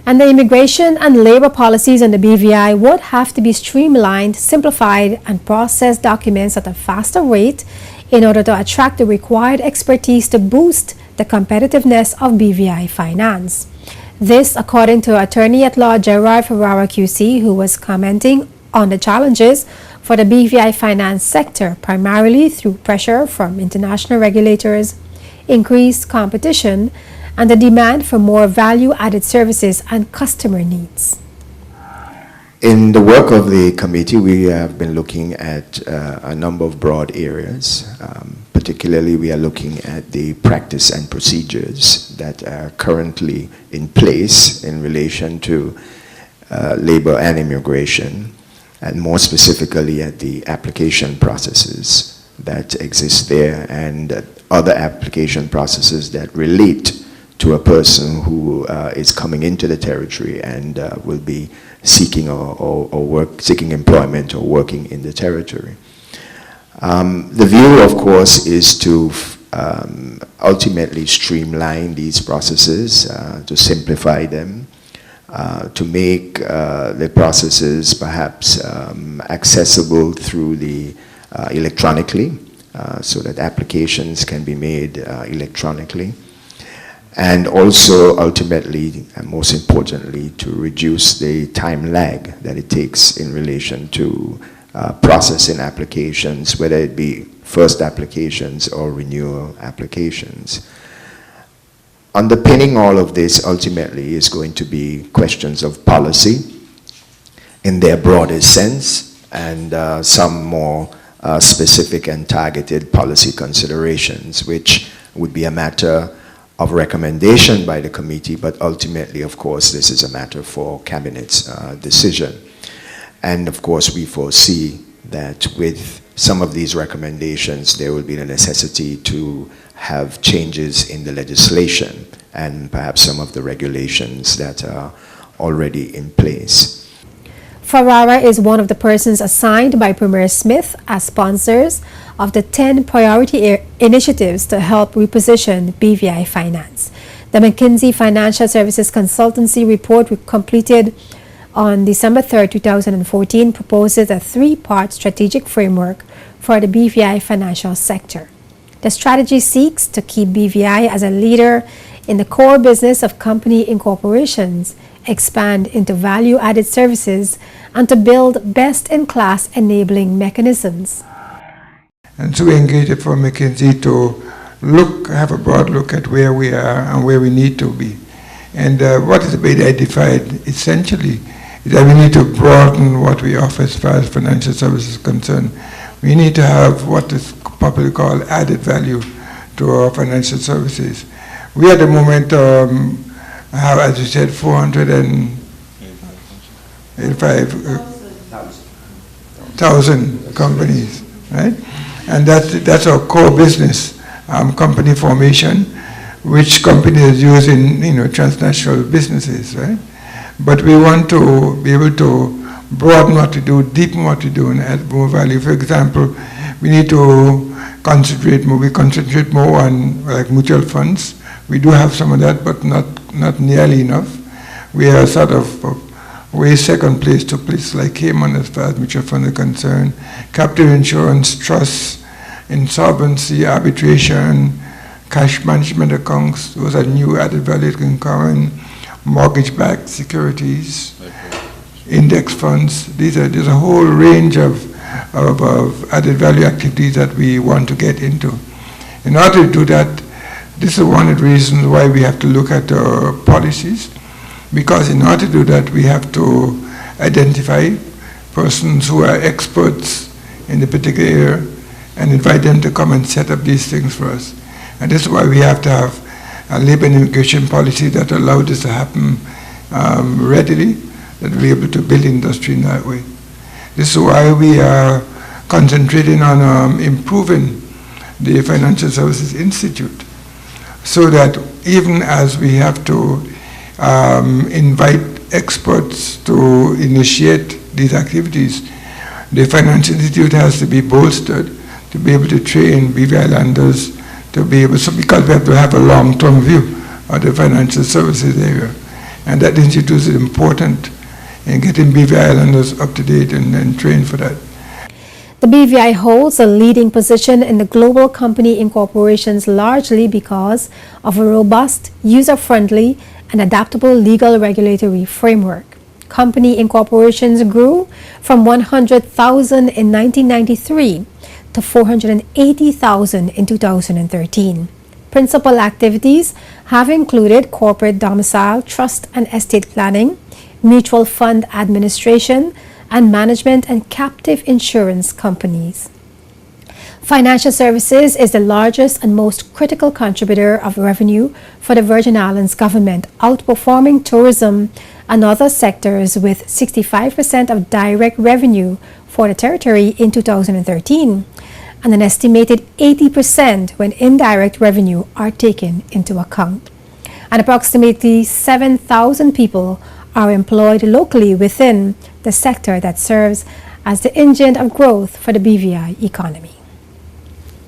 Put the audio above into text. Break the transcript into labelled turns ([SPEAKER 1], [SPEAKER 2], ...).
[SPEAKER 1] And the immigration and labor policies in the BVI would have to be streamlined, simplified, and process documents at a faster rate in order to attract the required expertise to boost the competitiveness of BVI finance. This, according to Attorney-at-Law Gerard Ferrara QC, who was commenting on the challenges for the BVI finance sector, primarily through pressure from international regulators, increased competition, and the demand for more value-added services and customer needs.
[SPEAKER 2] In the work of the committee, we have been looking at a number of broad areas. Particularly, we are looking at the practice and procedures that are currently in place in relation to labor and immigration, and more specifically at the application processes that exist there and other application processes that relate to a person who is coming into the territory and will be seeking seeking employment or working in the territory. The view, of course, is to ultimately streamline these processes, to simplify them, to make the processes perhaps accessible through the electronically, so that applications can be made electronically. And also, ultimately, and most importantly, to reduce the time lag that it takes in relation to processing applications, whether it be first applications or renewal applications. Underpinning all of this, ultimately, is going to be questions of policy in their broadest sense, and some more specific and targeted policy considerations, which would be a matter of recommendation by the committee, but ultimately, of course, this is a matter for Cabinet's decision. And of course, we foresee that with some of these recommendations, there will be the necessity to have changes in the legislation and perhaps some of the regulations that are already in place.
[SPEAKER 1] Ferrara is one of the persons assigned by Premier Smith as sponsors of the 10 priority initiatives to help reposition BVI finance. The McKinsey Financial Services Consultancy report completed on December 3, 2014 proposes a 3-part strategic framework for the BVI financial sector. The strategy seeks to keep BVI as a leader in the core business of company incorporations, expand into value-added services, and to build best-in-class enabling mechanisms.
[SPEAKER 3] And so we engaged for McKinsey to have a broad look at where we are and where we need to be. And what is being identified essentially is that we need to broaden what we offer as far as financial services is concerned. We need to have what is popularly called added value to our financial services. We at the moment have, as you said, 485,000 companies, right? And that's our core business, company formation, which companies use in transnational businesses, right? But we want to be able to broaden what we do, deepen what we do, and add more value. For example, we need to concentrate more. We concentrate more on like mutual funds. We do have some of that, but not nearly enough. We are sort of way second place to places like Cayman as far as mutual funds are concerned. Captive insurance, trusts, insolvency, arbitration, cash management accounts. Those are new added value in common. Mortgage-backed securities, index funds. There's a whole range of added value activities that we want to get into. In order to do that, this is one of the reasons why we have to look at our policies, because in order to do that, we have to identify persons who are experts in the particular area and invite them to come and set up these things for us. And this is why we have to have a labor and immigration policy that allows this to happen readily, that we're able to build industry in that way. This is why we are concentrating on improving the Financial Services Institute, so that even as we have to invite experts to initiate these activities, the Financial Institute has to be bolstered to be able to train BVI landers to be able, so because we have to have a long-term view of the financial services area. And that institute is important in getting BVI Islanders up to date and trained for that.
[SPEAKER 1] The BVI holds a leading position in the global company incorporations largely because of a robust, user-friendly, and adaptable legal regulatory framework. Company incorporations grew from 100,000 in 1993 to 480,000 in 2013. Principal activities have included corporate domicile, trust and estate planning, mutual fund administration, and management and captive insurance companies. Financial services is the largest and most critical contributor of revenue for the Virgin Islands government, outperforming tourism and other sectors with 65% of direct revenue for the territory in 2013 and an estimated 80% when indirect revenue are taken into account. And approximately 7,000 people are employed locally within the sector that serves as the engine of growth for the BVI economy.